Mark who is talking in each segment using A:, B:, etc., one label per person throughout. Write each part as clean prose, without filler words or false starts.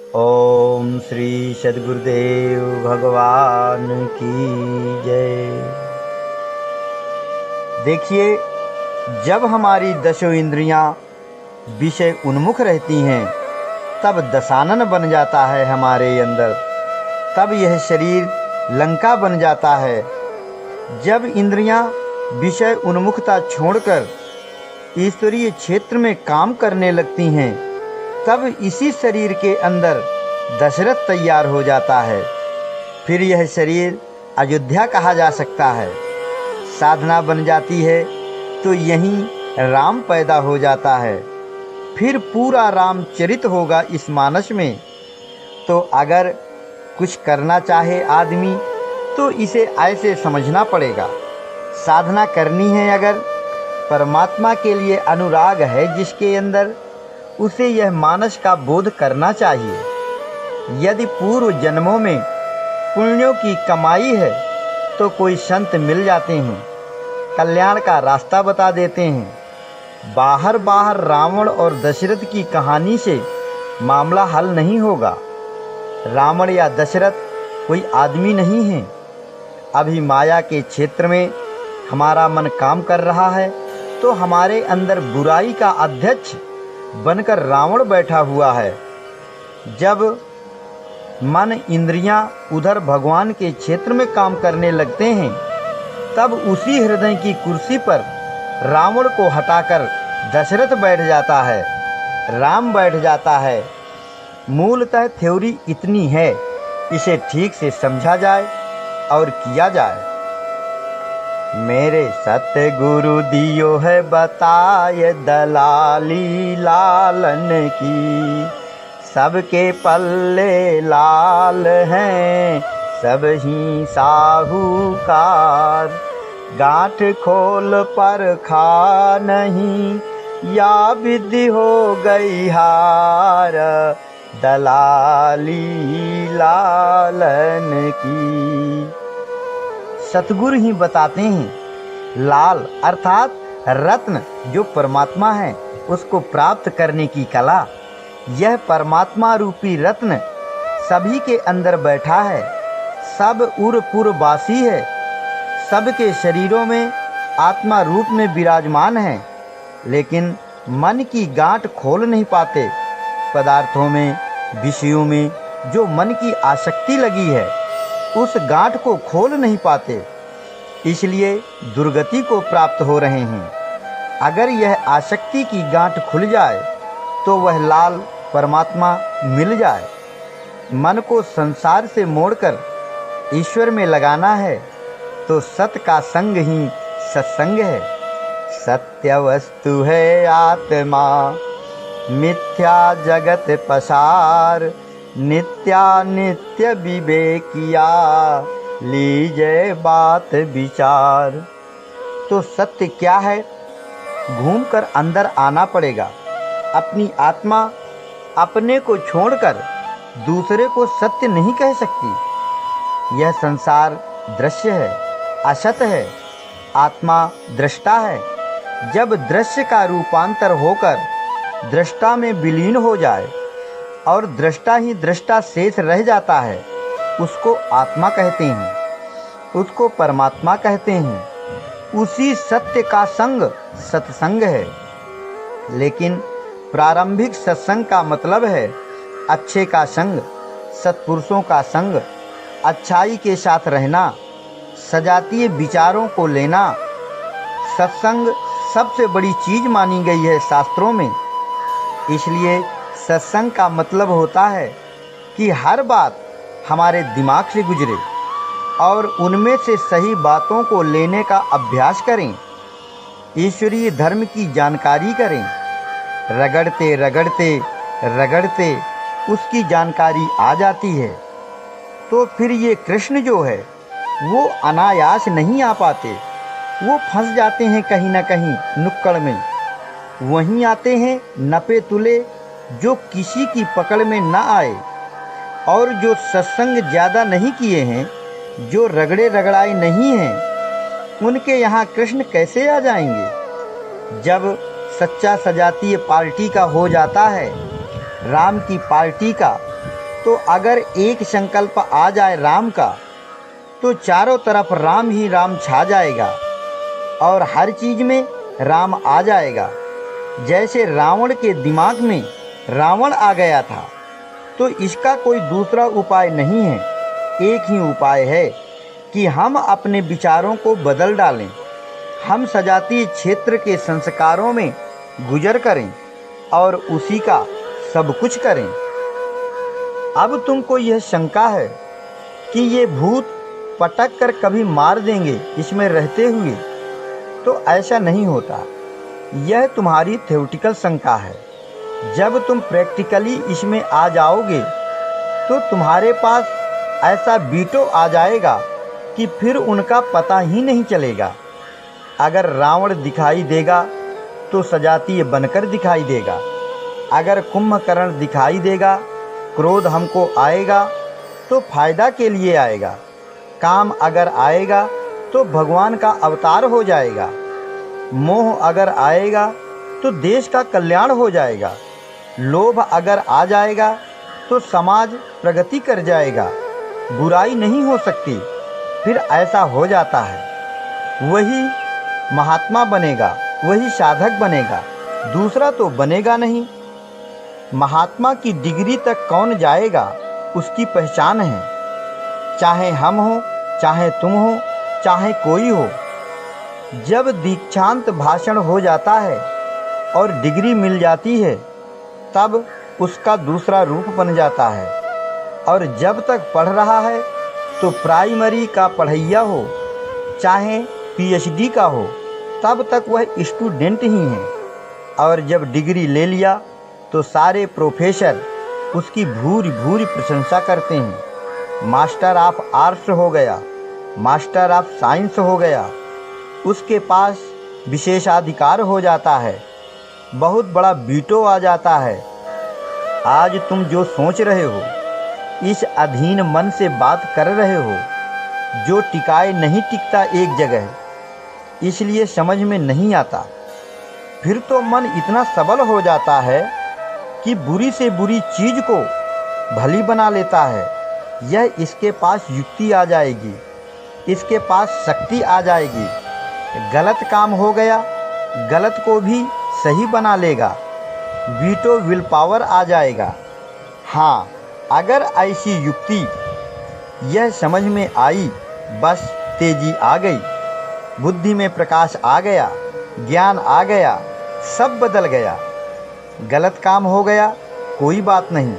A: ओम श्री सद्गुरुदेव भगवान की जय। देखिए, जब हमारी दशों इंद्रियां विषय उन्मुख रहती हैं, तब दशानन बन जाता है हमारे अंदर। तब यह शरीर लंका बन जाता है। जब इंद्रियां विषय उन्मुखता छोड़कर ईश्वरीय क्षेत्र में काम करने लगती हैं, तब इसी शरीर के अंदर दशरथ तैयार हो जाता है। फिर यह शरीर अयोध्या कहा जा सकता है। साधना बन जाती है तो यहीं राम पैदा हो जाता है। फिर पूरा रामचरित होगा इस मानस में। तो अगर कुछ करना चाहे आदमी तो इसे ऐसे समझना पड़ेगा। साधना करनी है अगर, परमात्मा के लिए अनुराग है जिसके अंदर, उसे यह मानस का बोध करना चाहिए। यदि पूर्व जन्मों में पुण्यों की कमाई है तो कोई संत मिल जाते हैं, कल्याण का रास्ता बता देते हैं। बाहर बाहर रावण और दशरथ की कहानी से मामला हल नहीं होगा। रावण या दशरथ कोई आदमी नहीं है। अभी माया के क्षेत्र में हमारा मन काम कर रहा है तो हमारे अंदर बुराई का अध्यक्ष बनकर रावण बैठा हुआ है। जब मन इंद्रियां उधर भगवान के क्षेत्र में काम करने लगते हैं, तब उसी हृदय की कुर्सी पर रावण को हटाकर दशरथ बैठ जाता है, राम बैठ जाता है। मूलतः थ्योरी इतनी है, इसे ठीक से समझा जाए और किया जाए। मेरे सतगुरु दियो है बताए दलाली लालन की, सबके पल्ले लाल हैं सब ही साहूकार। गांठ खोल पर खा नहीं या विधि हो गई हार, दलाली लालन की। सतगुरु ही बताते हैं लाल अर्थात रत्न जो परमात्मा है, उसको प्राप्त करने की कला। यह परमात्मा रूपी रत्न सभी के अंदर बैठा है, सब उरपुरवासी है, सबके शरीरों में आत्मा रूप में विराजमान है, लेकिन मन की गांठ खोल नहीं पाते। पदार्थों में, विषयों में जो मन की आसक्ति लगी है, उस गांठ को खोल नहीं पाते, इसलिए दुर्गति को प्राप्त हो रहे हैं। अगर यह आसक्ति की गांठ खुल जाए तो वह लाल परमात्मा मिल जाए। मन को संसार से मोड़कर ईश्वर में लगाना है तो सत का संग ही सत्संग है। सत्य वस्तु है आत्मा, मिथ्या जगत पसार। नित्यानित्य विवेकिया, लीजिए बात विचार। तो सत्य क्या है? घूमकर अंदर आना पड़ेगा। अपनी आत्मा अपने को छोड़कर दूसरे को सत्य नहीं कह सकती। यह संसार दृश्य है, असत है। आत्मा दृष्टा है। जब दृश्य का रूपांतर होकर दृष्टा में विलीन हो जाए और दृष्टा ही दृष्टा शेष रह जाता है, उसको आत्मा कहते हैं, उसको परमात्मा कहते हैं। उसी सत्य का संग सत्संग है। लेकिन प्रारंभिक सत्संग का मतलब है अच्छे का संग, सत्पुरुषों का संग, अच्छाई के साथ रहना, सजातीय विचारों को लेना। सत्संग सबसे बड़ी चीज मानी गई है शास्त्रों में। इसलिए सत्संग का मतलब होता है कि हर बात हमारे दिमाग से गुजरे और उनमें से सही बातों को लेने का अभ्यास करें। ईश्वरीय धर्म की जानकारी करें। रगड़ते रगड़ते रगड़ते उसकी जानकारी आ जाती है तो फिर ये कृष्ण जो है वो अनायास नहीं आ पाते। वो फंस जाते हैं कहीं ना कहीं नुक्कड़ में। वहीं आते हैं नपे तुले जो किसी की पकड़ में न आए, और जो सत्संग ज़्यादा नहीं किए हैं, जो रगड़े रगड़ाए नहीं हैं, उनके यहाँ कृष्ण कैसे आ जाएंगे? जब सच्चा सजातीय पार्टी का हो जाता है, राम की पार्टी का, तो अगर एक संकल्प आ जाए राम का, तो चारों तरफ राम ही राम छा जाएगा और हर चीज में राम आ जाएगा। जैसे रावण के दिमाग में रावण आ गया था, तो इसका कोई दूसरा उपाय नहीं है। एक ही उपाय है कि हम अपने विचारों को बदल डालें। हम सजातीय क्षेत्र के संस्कारों में गुजर करें और उसी का सब कुछ करें। अब तुमको यह शंका है कि ये भूत पटक कर कभी मार देंगे इसमें रहते हुए, तो ऐसा नहीं होता। यह तुम्हारी थ्योरेटिकल शंका है। जब तुम प्रैक्टिकली इसमें आ जाओगे तो तुम्हारे पास ऐसा बीटो आ जाएगा कि फिर उनका पता ही नहीं चलेगा। अगर रावण दिखाई देगा तो सजातीय बनकर दिखाई देगा। अगर कुंभकर्ण दिखाई देगा, क्रोध हमको आएगा तो फायदा के लिए आएगा। काम अगर आएगा तो भगवान का अवतार हो जाएगा। मोह अगर आएगा तो देश का कल्याण हो जाएगा। लोभ अगर आ जाएगा तो समाज प्रगति कर जाएगा। बुराई नहीं हो सकती। फिर ऐसा हो जाता है, वही महात्मा बनेगा, वही साधक बनेगा, दूसरा तो बनेगा नहीं। महात्मा की डिग्री तक कौन जाएगा, उसकी पहचान है। चाहे हम हो, चाहे तुम हो, चाहे कोई हो। जब दीक्षांत भाषण हो जाता है और डिग्री मिल जाती है, तब उसका दूसरा रूप बन जाता है। और जब तक पढ़ रहा है तो प्राइमरी का पढ़ैया हो, चाहे पीएचडी का हो, तब तक वह स्टूडेंट ही है। और जब डिग्री ले लिया तो सारे प्रोफेसर उसकी भूरी भूरी प्रशंसा करते हैं। मास्टर ऑफ आर्ट्स हो गया, मास्टर ऑफ साइंस हो गया, उसके पास विशेषाधिकार हो जाता है, बहुत बड़ा वीटो आ जाता है। आज तुम जो सोच रहे हो, इस अधीन मन से बात कर रहे हो, जो टिकाए नहीं टिकता एक जगह, इसलिए समझ में नहीं आता। फिर तो मन इतना सबल हो जाता है कि बुरी से बुरी चीज को भली बना लेता है। यह इसके पास युक्ति आ जाएगी, इसके पास शक्ति आ जाएगी। गलत काम हो गया, गलत को भी सही बना लेगा। वीटो विल पावर आ जाएगा। हाँ, अगर ऐसी युक्ति यह समझ में आई, बस तेजी आ गई, बुद्धि में प्रकाश आ गया, ज्ञान आ गया, सब बदल गया। गलत काम हो गया, कोई बात नहीं,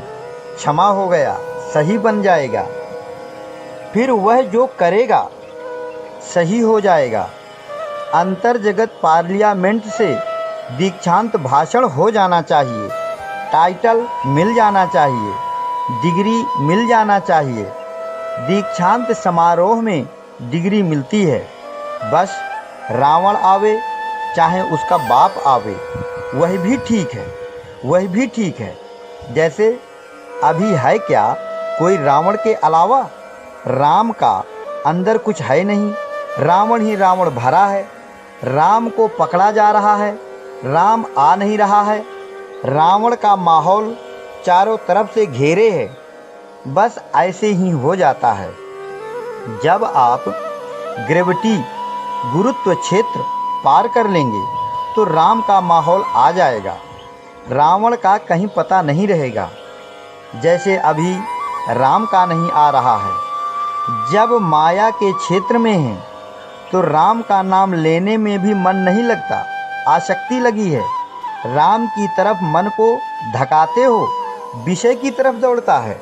A: क्षमा हो गया, सही बन जाएगा। फिर वह जो करेगा सही हो जाएगा। अंतर जगत पार्लियामेंट से दीक्षांत भाषण हो जाना चाहिए, टाइटल मिल जाना चाहिए, डिग्री मिल जाना चाहिए। दीक्षांत समारोह में डिग्री मिलती है। बस रावण आवे, चाहे उसका बाप आवे, वह भी ठीक है, वह भी ठीक है। जैसे अभी है क्या कोई रावण के अलावा? राम का अंदर कुछ है नहीं, रावण ही रावण भरा है। राम को पकड़ा जा रहा है, राम आ नहीं रहा है। रावण का माहौल चारों तरफ से घेरे है। बस ऐसे ही हो जाता है। जब आप ग्रेविटी गुरुत्व क्षेत्र पार कर लेंगे तो राम का माहौल आ जाएगा, रावण का कहीं पता नहीं रहेगा। जैसे अभी राम का नहीं आ रहा है। जब माया के क्षेत्र में हैं तो राम का नाम लेने में भी मन नहीं लगता, आसक्ति लगी है। राम की तरफ मन को धकाते हो, विषय की तरफ दौड़ता है,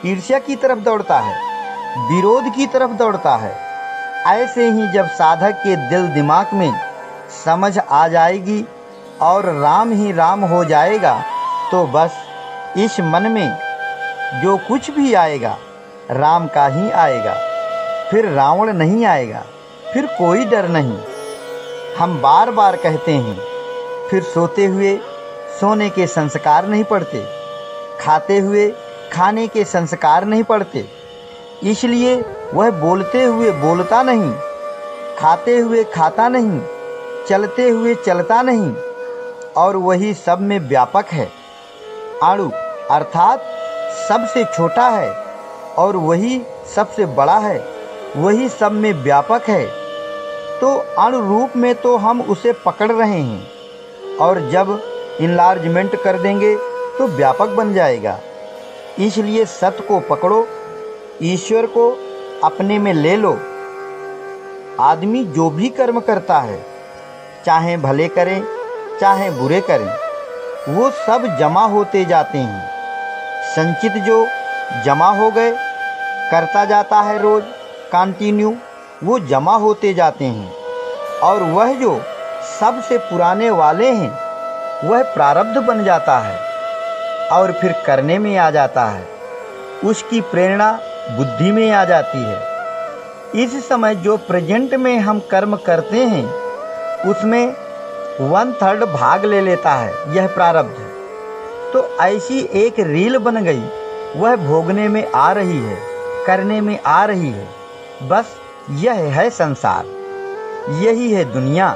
A: ईर्ष्या की तरफ दौड़ता है, विरोध की तरफ दौड़ता है। ऐसे ही जब साधक के दिल दिमाग में समझ आ जाएगी और राम ही राम हो जाएगा, तो बस इस मन में जो कुछ भी आएगा राम का ही आएगा। फिर रावण नहीं आएगा, फिर कोई डर नहीं। हम बार बार कहते हैं, फिर सोते हुए सोने के संस्कार नहीं पड़ते, खाते हुए खाने के संस्कार नहीं पड़ते। इसलिए वह बोलते हुए बोलता नहीं, खाते हुए खाता नहीं, चलते हुए चलता नहीं, और वही सब में व्यापक है। अणु अर्थात सबसे छोटा है और वही सबसे बड़ा है, वही सब में व्यापक है। तो अणु रूप में तो हम उसे पकड़ रहे हैं और जब इनलार्जमेंट कर देंगे तो व्यापक बन जाएगा। इसलिए सत्य को पकड़ो, ईश्वर को अपने में ले लो। आदमी जो भी कर्म करता है, चाहे भले करें चाहे बुरे करें, वो सब जमा होते जाते हैं। संचित जो जमा हो गए, करता जाता है रोज कंटिन्यू, वो जमा होते जाते हैं। और वह जो सबसे पुराने वाले हैं, वह प्रारब्ध बन जाता है और फिर करने में आ जाता है। उसकी प्रेरणा बुद्धि में आ जाती है। इस समय जो प्रेजेंट में हम कर्म करते हैं, उसमें 1/3 भाग ले लेता है यह प्रारब्ध। तो ऐसी एक रील बन गई, वह भोगने में आ रही है, करने में आ रही है। बस यह है संसार, यही है दुनिया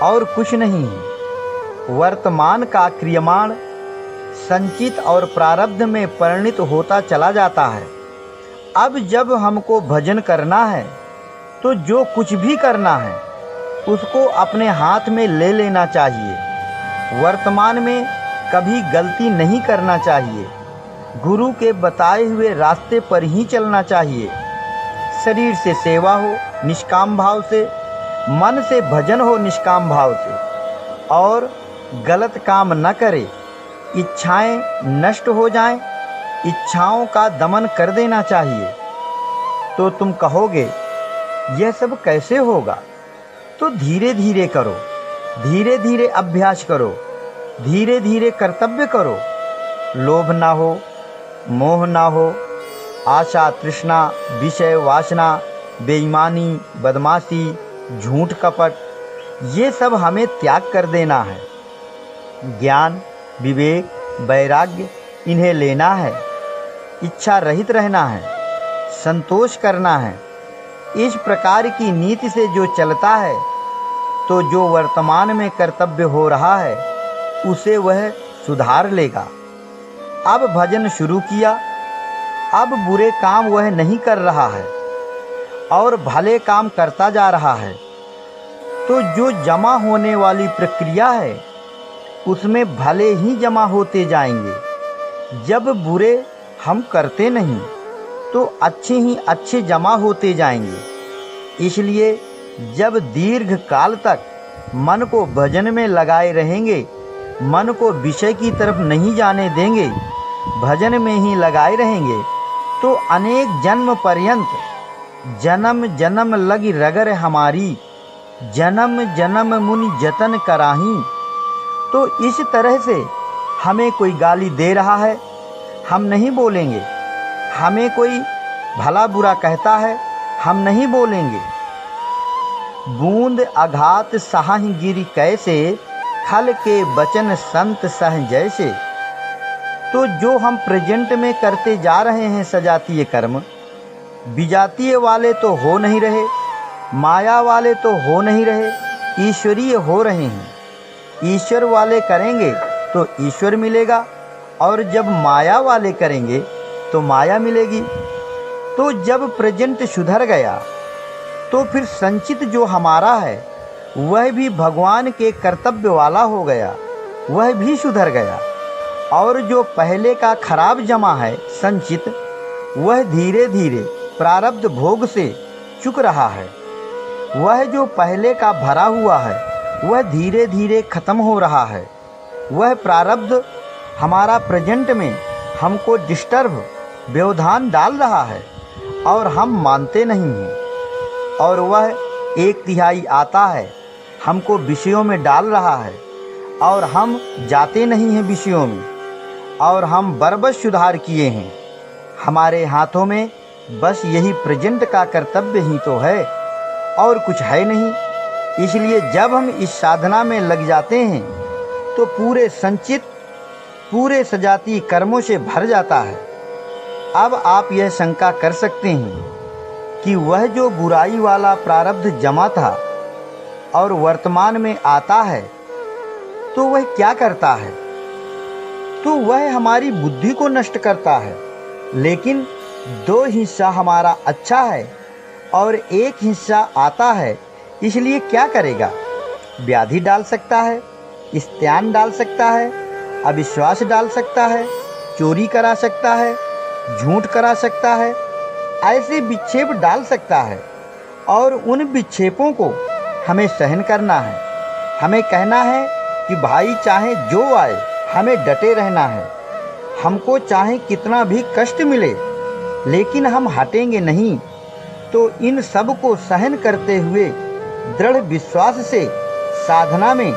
A: और कुछ नहीं है। वर्तमान का क्रियमाण संचित और प्रारब्ध में परिणित होता चला जाता है। अब जब हमको भजन करना है तो जो कुछ भी करना है उसको अपने हाथ में ले लेना चाहिए। वर्तमान में कभी गलती नहीं करना चाहिए। गुरु के बताए हुए रास्ते पर ही चलना चाहिए। शरीर से सेवा हो निष्काम भाव से, मन से भजन हो निष्काम भाव से, और गलत काम न करे। इच्छाएं नष्ट हो जाएं, इच्छाओं का दमन कर देना चाहिए। तो तुम कहोगे यह सब कैसे होगा? तो धीरे धीरे करो, धीरे धीरे अभ्यास करो, धीरे धीरे कर्तव्य करो। लोभ ना हो, मोह ना हो, आशा तृष्णा, विषय वासना, बेईमानी, बदमाशी, झूठ कपट, ये सब हमें त्याग कर देना है। ज्ञान, विवेक, वैराग्य, इन्हें लेना है। इच्छा रहित रहना है, संतोष करना है। इस प्रकार की नीति से जो चलता है, तो जो वर्तमान में कर्तव्य हो रहा है उसे वह सुधार लेगा। अब भजन शुरू किया, अब बुरे काम वह नहीं कर रहा है और भले काम करता जा रहा है। तो जो जमा होने वाली प्रक्रिया है, उसमें भले ही जमा होते जाएंगे। जब बुरे हम करते नहीं तो अच्छे ही अच्छे जमा होते जाएंगे। इसलिए जब दीर्घ काल तक मन को भजन में लगाए रहेंगे, मन को विषय की तरफ नहीं जाने देंगे, भजन में ही लगाए रहेंगे, तो अनेक जन्म पर्यंत जन्म जन्म लगी रगर हमारी, जन्म जन्म मुनि जतन कराही। तो इस तरह से हमें कोई गाली दे रहा है, हम नहीं बोलेंगे। हमें कोई भला बुरा कहता है, हम नहीं बोलेंगे। बूंद आघात साहि गिरी कैसे, खल के बचन संत सह जैसे। तो जो हम प्रेजेंट में करते जा रहे हैं सजातीय कर्म, विजातीय वाले तो हो नहीं रहे, माया वाले तो हो नहीं रहे, ईश्वरीय हो रहे हैं। ईश्वर वाले करेंगे तो ईश्वर मिलेगा, और जब माया वाले करेंगे तो माया मिलेगी। तो जब प्रेजेंट सुधर गया, तो फिर संचित जो हमारा है वह भी भगवान के कर्तव्य वाला हो गया, वह भी सुधर गया। और जो पहले का खराब जमा है संचित, वह धीरे धीरे प्रारब्ध भोग से चुक रहा है। वह जो पहले का भरा हुआ है, वह धीरे धीरे खत्म हो रहा है। वह प्रारब्ध हमारा प्रेजेंट में हमको डिस्टर्ब, व्यवधान डाल रहा है और हम मानते नहीं हैं। और वह 1/3 आता है, हमको विषयों में डाल रहा है और हम जाते नहीं हैं विषयों में, और हम बरबस सुधार किए हैं। हमारे हाथों में बस यही प्रेजेंट का कर्तव्य ही तो है, और कुछ है नहीं। इसलिए जब हम इस साधना में लग जाते हैं तो पूरे संचित, पूरे सजातीय कर्मों से भर जाता है। अब आप यह शंका कर सकते हैं कि वह जो बुराई वाला प्रारब्ध जमा था और वर्तमान में आता है, तो वह क्या करता है? तो वह हमारी बुद्धि को नष्ट करता है। लेकिन 2 हिस्सा हमारा अच्छा है और 1 हिस्सा आता है, इसलिए क्या करेगा? व्याधि डाल सकता है, स्त्यान डाल सकता है, अविश्वास डाल सकता है, चोरी करा सकता है, झूठ करा सकता है, ऐसे विक्षेप डाल सकता है। और उन विक्षेपों को हमें सहन करना है। हमें कहना है कि भाई चाहे जो आए, हमें डटे रहना है। हमको चाहे कितना भी कष्ट मिले, लेकिन हम हटेंगे नहीं। तो इन सब को सहन करते हुए दृढ़ विश्वास से साधना में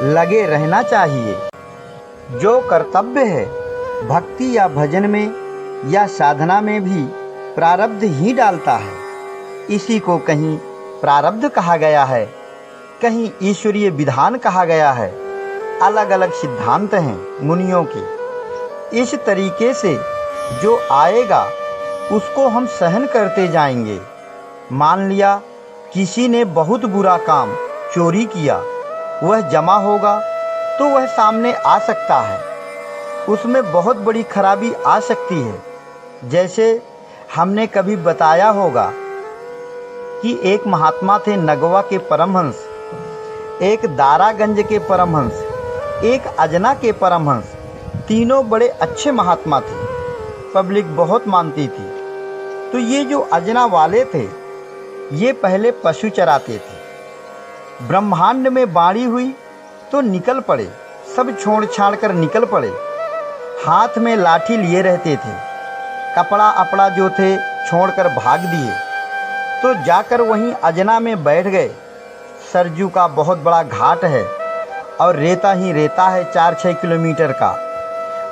A: लगे रहना चाहिए। जो कर्तव्य है भक्ति या भजन में या साधना में भी प्रारब्ध ही डालता है। इसी को कहीं प्रारब्ध कहा गया है, कहीं ईश्वरीय विधान कहा गया है। अलग अलग सिद्धांत हैं मुनियों के। इस तरीके से जो आएगा उसको हम सहन करते जाएंगे। मान लिया किसी ने बहुत बुरा काम चोरी किया, वह जमा होगा तो वह सामने आ सकता है। उसमें बहुत बड़ी खराबी आ सकती है। जैसे हमने कभी बताया होगा कि एक महात्मा थे नगवा के परमहंस, एक दारागंज के परमहंस, एक अजना के परमहंस। तीनों बड़े अच्छे महात्मा थे, पब्लिक बहुत मानती थी। तो ये जो अजना वाले थे, ये पहले पशु चराते थे। ब्रह्मांड में बाड़ी हुई तो निकल पड़े, सब छोड़ छाड़ कर निकल पड़े। हाथ में लाठी लिए रहते थे। कपड़ा अपड़ा जो थे छोड़कर भाग दिए। तो जाकर वहीं अजना में बैठ गए। सरजू का बहुत बड़ा घाट है और रेता ही रेता है 4-6 किलोमीटर का।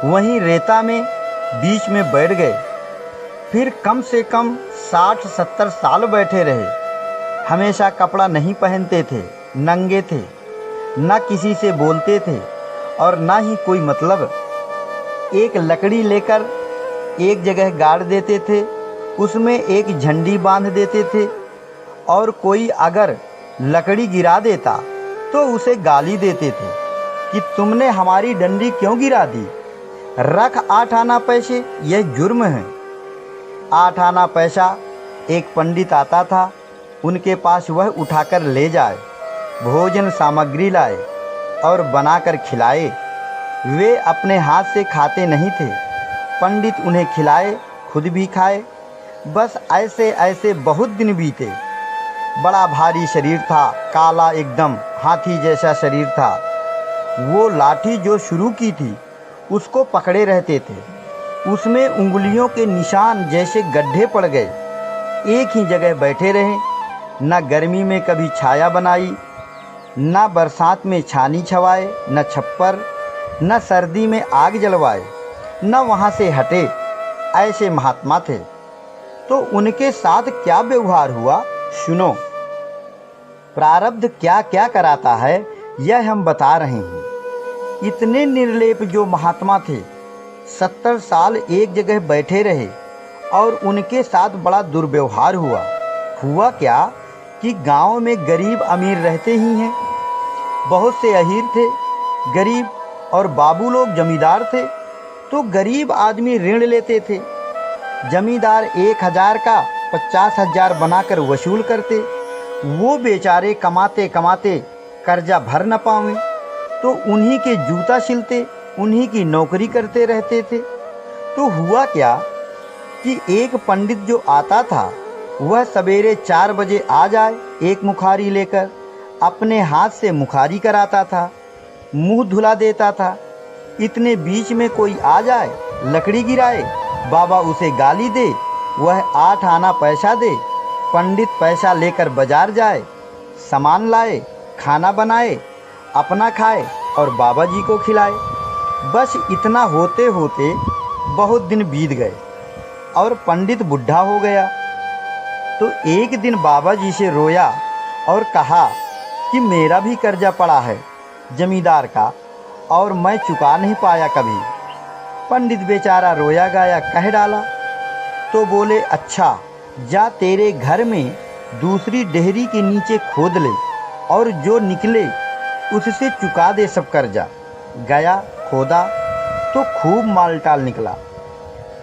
A: वहीं रेता में बीच में बैठ गए। फिर कम से कम 60-70 साल बैठे रहे। हमेशा कपड़ा नहीं पहनते थे, नंगे थे, न किसी से बोलते थे और न ही कोई मतलब। एक लकड़ी लेकर एक जगह गाड़ देते थे, उसमें एक झंडी बांध देते थे और कोई अगर लकड़ी गिरा देता तो उसे गाली देते थे कि तुमने हमारी डंडी क्यों गिरा दी, रख 8 आना पैसे, यह जुर्म है। 8 आना पैसा एक पंडित आता था, उनके पास वह उठाकर ले जाए, भोजन सामग्री लाए और बनाकर खिलाए। वे अपने हाथ से खाते नहीं थे, पंडित उन्हें खिलाए, खुद भी खाए। बस ऐसे ऐसे बहुत दिन बीते। बड़ा भारी शरीर था, काला एकदम हाथी जैसा शरीर था। वो लाठी जो शुरू की थी उसको पकड़े रहते थे, उसमें उंगलियों के निशान जैसे गड्ढे पड़ गए। एक ही जगह बैठे रहे, न गर्मी में कभी छाया बनाई, न बरसात में छानी छवाए, न छप्पर, न सर्दी में आग जलवाए, न वहाँ से हटे। ऐसे महात्मा थे। तो उनके साथ क्या व्यवहार हुआ, सुनो। प्रारब्ध क्या क्या कराता है यह हम बता रहे हैं। इतने निर्लेप जो महात्मा थे, 70 साल एक जगह बैठे रहे और उनके साथ बड़ा दुर्व्यवहार हुआ। हुआ क्या कि गांव में गरीब अमीर रहते ही हैं। बहुत से अहीर थे, गरीब, और बाबू लोग जमींदार थे। तो गरीब आदमी ऋण लेते थे। जमींदार 1000 का 50,000 बनाकर वसूल करते। वो बेचारे कमाते कमाते कर्जा भर न पावें तो उन्हीं के जूता सिलते, उन्हीं की नौकरी करते रहते थे। तो हुआ क्या कि एक पंडित जो आता था वह सवेरे 4 बजे आ जाए, एक मुखारी लेकर अपने हाथ से मुखारी कराता था, मुंह धुला देता था। इतने बीच में कोई आ जाए, लकड़ी गिराए, बाबा उसे गाली दे, वह 8 आना पैसा दे। पंडित पैसा लेकर बाजार जाए, सामान लाए, खाना बनाए, अपना खाए और बाबा जी को खिलाए। बस इतना होते होते बहुत दिन बीत गए और पंडित बुढ़ा हो गया। तो एक दिन बाबा जी से रोया और कहा कि मेरा भी कर्जा पड़ा है जमींदार का और मैं चुका नहीं पाया कभी। पंडित बेचारा रोया गाया कह डाला। तो बोले, अच्छा जा तेरे घर में दूसरी डेहरी के नीचे खोद ले और जो निकले उससे चुका दे सब कर्जा। गया, खोदा तो तो खूब मालटाल निकला।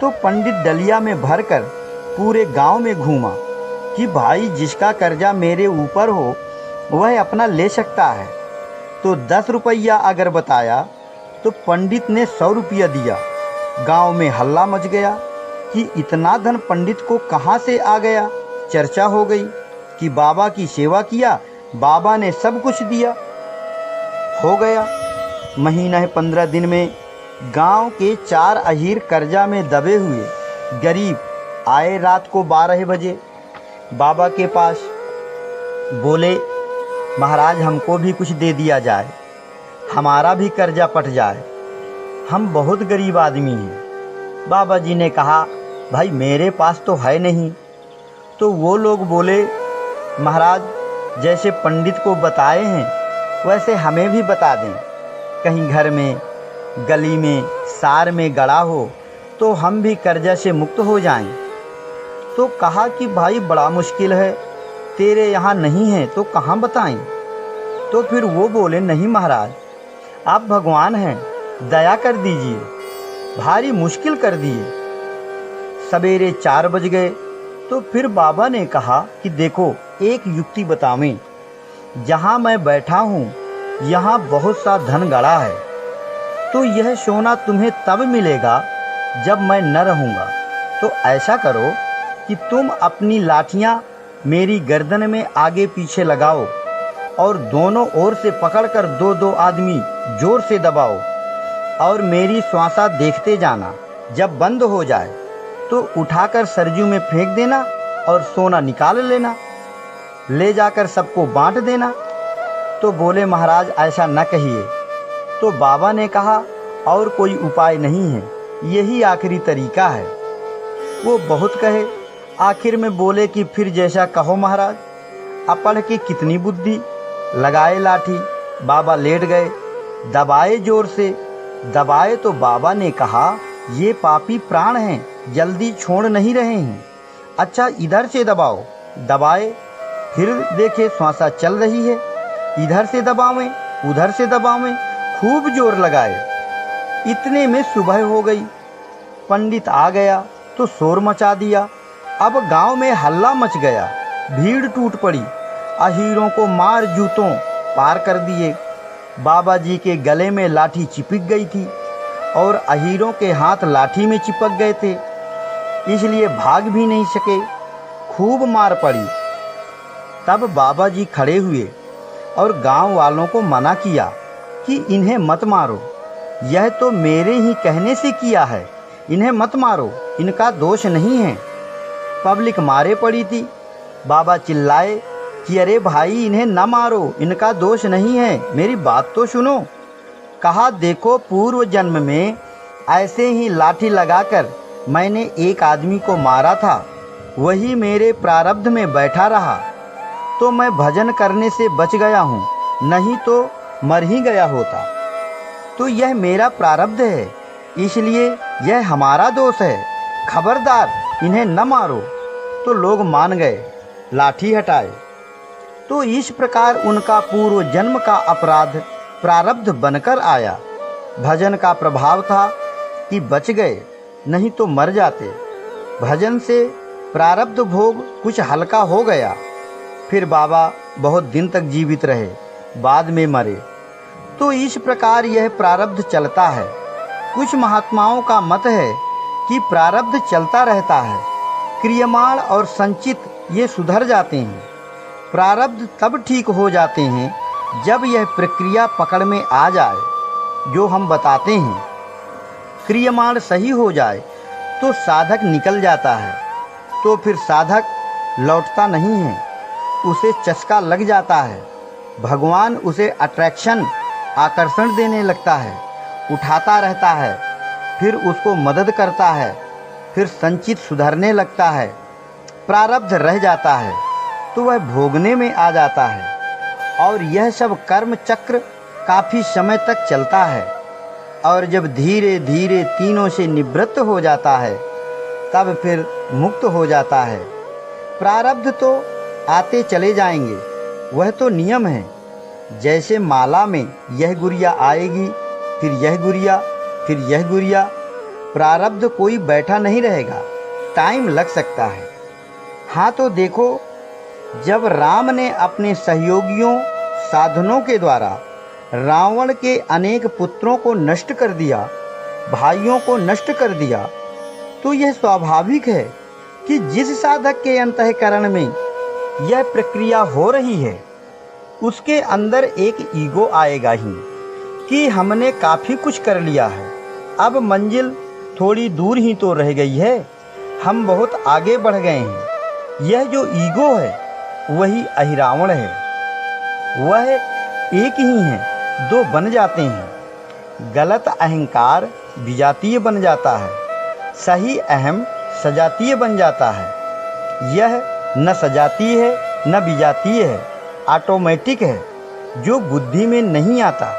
A: तो पंडित डलिया में भरकर पूरे गांव में घूमा कि भाई जिसका कर्जा मेरे ऊपर हो वह अपना ले सकता है। तो 10 रुपया अगर बताया तो पंडित ने 100 रुपया दिया। गांव में हल्ला मच गया कि इतना धन पंडित को कहाँ से आ गया। चर्चा हो गई कि बाबा की सेवा किया, बाबा ने सब कुछ दिया। हो गया महीना 15 दिन में गांव के 4 अहीर कर्जा में दबे हुए गरीब आए रात को 12 बजे बाबा के पास। बोले, महाराज हमको भी कुछ दे दिया जाए, हमारा भी कर्जा पट जाए, हम बहुत गरीब आदमी हैं। बाबा जी ने कहा, भाई मेरे पास तो है नहीं। तो वो लोग बोले, महाराज जैसे पंडित को बताए हैं वैसे हमें भी बता दें, कहीं घर में गली में सार में गड़ा हो तो हम भी कर्जा से मुक्त हो जाएं। तो कहा कि भाई बड़ा मुश्किल है, तेरे यहाँ नहीं है तो कहाँ बताएं। तो फिर वो बोले, नहीं महाराज आप भगवान हैं, दया कर दीजिए, भारी मुश्किल कर दिए। सवेरे 4 बज गए तो फिर बाबा ने कहा कि देखो एक युक्ति बतावें, जहाँ मैं बैठा हूँ यहाँ बहुत सा धन गड़ा है, तो यह सोना तुम्हें तब मिलेगा जब मैं न रहूँगा। तो ऐसा करो कि तुम अपनी लाठियाँ मेरी गर्दन में आगे पीछे लगाओ और दोनों ओर से पकड़कर 2-2 आदमी जोर से दबाओ और मेरी श्वासा देखते जाना। जब बंद हो जाए तो उठाकर सरजू में फेंक देना और सोना निकाल लेना, ले जाकर सबको बांट देना। तो बोले, महाराज ऐसा न कहिए। तो बाबा ने कहा, और कोई उपाय नहीं है, यही आखिरी तरीका है। वो बहुत कहे, आखिर में बोले कि फिर जैसा कहो महाराज। अपढ़ की कितनी बुद्धि। लगाए लाठी, बाबा लेट गए, दबाए जोर से, दबाए तो बाबा ने कहा, ये पापी प्राण हैं, जल्दी छोड़ नहीं रहे हैं, अच्छा इधर से दबाओ। दबाए, फिर देखे श्वासा चल रही है, इधर से दबावें उधर से दबावें, खूब जोर लगाए। इतने में सुबह हो गई। पंडित आ गया तो शोर मचा दिया। अब गांव में हल्ला मच गया, भीड़ टूट पड़ी, अहीरों को मार जूतों पार कर दिए। बाबा जी के गले में लाठी चिपक गई थी और अहीरों के हाथ लाठी में चिपक गए थे, इसलिए भाग भी नहीं सके, खूब मार पड़ी। तब बाबा जी खड़े हुए और गांव वालों को मना किया कि इन्हें मत मारो, यह तो मेरे ही कहने से किया है, इन्हें मत मारो, इनका दोष नहीं है। पब्लिक मारे पड़ी थी। बाबा चिल्लाए कि अरे भाई इन्हें न मारो, इनका दोष नहीं है, मेरी बात तो सुनो। कहा, देखो पूर्व जन्म में ऐसे ही लाठी लगाकर मैंने एक आदमी को मारा था, वही मेरे प्रारब्ध में बैठा रहा, तो मैं भजन करने से बच गया हूँ, नहीं तो मर ही गया होता। तो यह मेरा प्रारब्ध है, इसलिए यह हमारा दोष है, खबरदार इन्हें न मारो। तो लोग मान गए, लाठी हटाए। तो इस प्रकार उनका पूर्व जन्म का अपराध प्रारब्ध बनकर आया। भजन का प्रभाव था कि बच गए, नहीं तो मर जाते। भजन से प्रारब्ध भोग कुछ हल्का हो गया। फिर बाबा बहुत दिन तक जीवित रहे, बाद में मरे। तो इस प्रकार यह प्रारब्ध चलता है। कुछ महात्माओं का मत है कि प्रारब्ध चलता रहता है, क्रियमाण और संचित ये सुधर जाते हैं। प्रारब्ध तब ठीक हो जाते हैं जब यह प्रक्रिया पकड़ में आ जाए जो हम बताते हैं। क्रियमाण सही हो जाए तो साधक निकल जाता है, तो फिर साधक लौटता नहीं है, उसे चस्का लग जाता है। भगवान उसे अट्रैक्शन आकर्षण देने लगता है, उठाता रहता है, फिर उसको मदद करता है, फिर संचित सुधरने लगता है। प्रारब्ध रह जाता है तो वह भोगने में आ जाता है और यह सब कर्म चक्र काफ़ी समय तक चलता है। और जब धीरे धीरे तीनों से निवृत्त हो जाता है तब फिर मुक्त हो जाता है। प्रारब्ध तो आते चले जाएंगे, वह तो नियम है। जैसे माला में यह गुड़िया आएगी, फिर यह गुड़िया, फिर यह गुड़िया प्रारब्ध कोई बैठा नहीं रहेगा, टाइम लग सकता है। हाँ तो देखो, जब राम ने अपने सहयोगियों साधनों के द्वारा रावण के अनेक पुत्रों को नष्ट कर दिया, भाइयों को नष्ट कर दिया, तो यह स्वाभाविक है कि जिस साधक के अंतःकरण में यह प्रक्रिया हो रही है उसके अंदर एक ईगो आएगा ही कि हमने काफ़ी कुछ कर लिया है, अब मंजिल थोड़ी दूर ही तो रह गई है, हम बहुत आगे बढ़ गए हैं। यह जो ईगो है वही अहिरावण है। वह एक ही है, दो बन जाते हैं। गलत अहंकार विजातीय बन जाता है, सही अहम सजातीय बन जाता है। यह न सजातीय है न विजातीय है, ऑटोमेटिक है। जो बुद्धि में नहीं आता,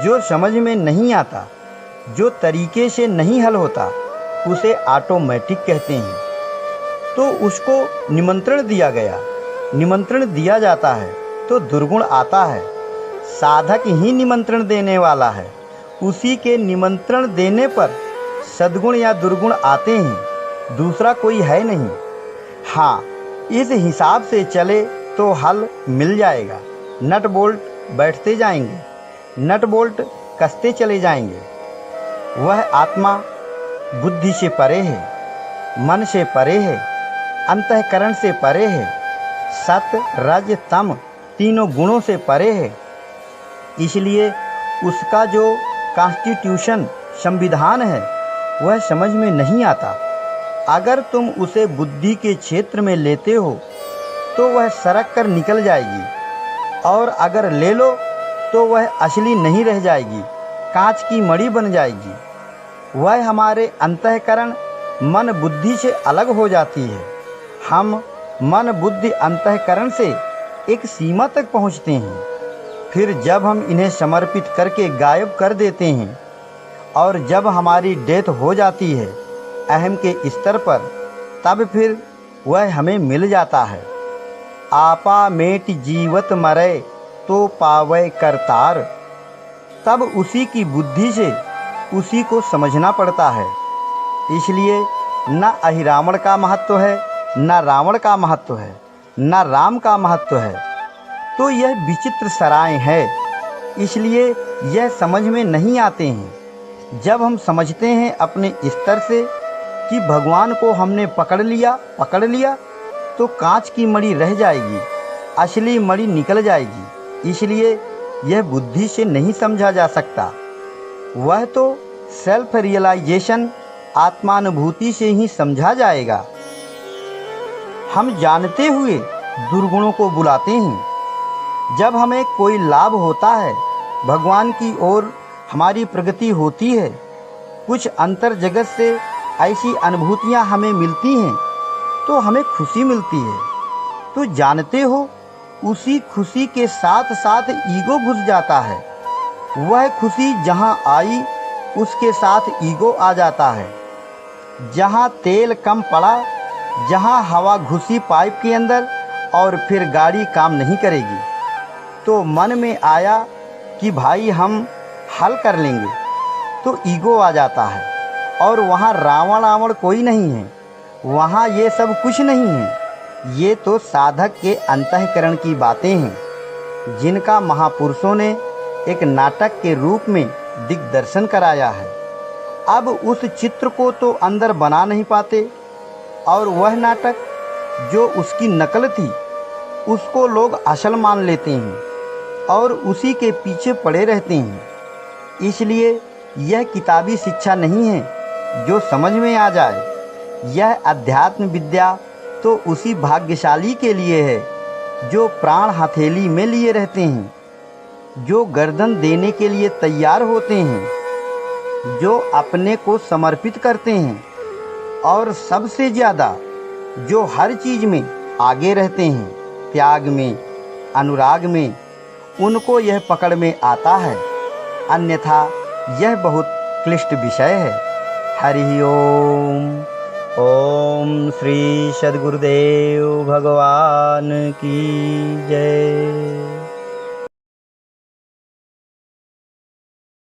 A: जो समझ में नहीं आता, जो तरीके से नहीं हल होता, उसे ऑटोमेटिक कहते हैं। तो उसको निमंत्रण दिया गया, निमंत्रण दिया जाता है तो दुर्गुण आता है। साधक ही निमंत्रण देने वाला है, उसी के निमंत्रण देने पर सद्गुण या दुर्गुण आते हैं, दूसरा कोई है नहीं। हाँ, इस हिसाब से चले तो हल मिल जाएगा। नट बोल्ट बैठते जाएंगे, नट बोल्ट कसते चले जाएंगे। वह आत्मा बुद्धि से परे है, मन से परे है, अंतःकरण से परे है, सत रज तम तीनों गुणों से परे है। इसलिए उसका जो कॉन्स्टिट्यूशन संविधान है वह समझ में नहीं आता। अगर तुम उसे बुद्धि के क्षेत्र में लेते हो तो वह सरक कर निकल जाएगी, और अगर ले लो तो वह असली नहीं रह जाएगी, कांच की मणि बन जाएगी। वह हमारे अंतःकरण मन बुद्धि से अलग हो जाती है। हम मन बुद्धि अंतःकरण से एक सीमा तक पहुँचते हैं, फिर जब हम इन्हें समर्पित करके गायब कर देते हैं और जब हमारी डेथ हो जाती है अहम के स्तर पर, तब फिर वह हमें मिल जाता है। आपा मेट जीवत मरे तो पावे करतार। तब उसी की बुद्धि से उसी को समझना पड़ता है। इसलिए न अहिरावण का महत्व है, न रावण का महत्व है, न राम का महत्व है। तो यह विचित्र सराय है, इसलिए यह समझ में नहीं आते हैं। जब हम समझते हैं अपने स्तर से कि भगवान को हमने पकड़ लिया तो कांच की मणि रह जाएगी, असली मणि निकल जाएगी। इसलिए यह बुद्धि से नहीं समझा जा सकता। वह तो सेल्फ रियलाइजेशन आत्मानुभूति से ही समझा जाएगा। हम जानते हुए दुर्गुणों को बुलाते हैं। जब हमें कोई लाभ होता है, भगवान की ओर हमारी प्रगति होती है, कुछ अंतर जगत से ऐसी अनुभूतियाँ हमें मिलती हैं तो हमें खुशी मिलती है। तो जानते हो, उसी खुशी के साथ साथ ईगो घुस जाता है। वह खुशी जहाँ आई उसके साथ ईगो आ जाता है। जहाँ तेल कम पड़ा, जहाँ हवा घुसी पाइप के अंदर और फिर गाड़ी काम नहीं करेगी, तो मन में आया कि भाई हम हल कर लेंगे, तो ईगो आ जाता है। और वहाँ रावण कोई नहीं है, वहाँ ये सब कुछ नहीं है। ये तो साधक के अंतःकरण की बातें हैं, जिनका महापुरुषों ने एक नाटक के रूप में दिग्दर्शन कराया है। अब उस चित्र को तो अंदर बना नहीं पाते, और वह नाटक जो उसकी नकल थी उसको लोग असल मान लेते हैं और उसी के पीछे पड़े रहते हैं। इसलिए यह किताबी शिक्षा नहीं है जो समझ में आ जाए। यह अध्यात्म विद्या तो उसी भाग्यशाली के लिए है जो प्राण हथेली में लिए रहते हैं, जो गर्दन देने के लिए तैयार होते हैं, जो अपने को समर्पित करते हैं, और सबसे ज़्यादा जो हर चीज़ में आगे रहते हैं, त्याग में, अनुराग में, उनको यह पकड़ में आता है। अन्यथा यह बहुत क्लिष्ट विषय है। हरि ओम। ओम श्री सद्गुरुदेव भगवान की जय।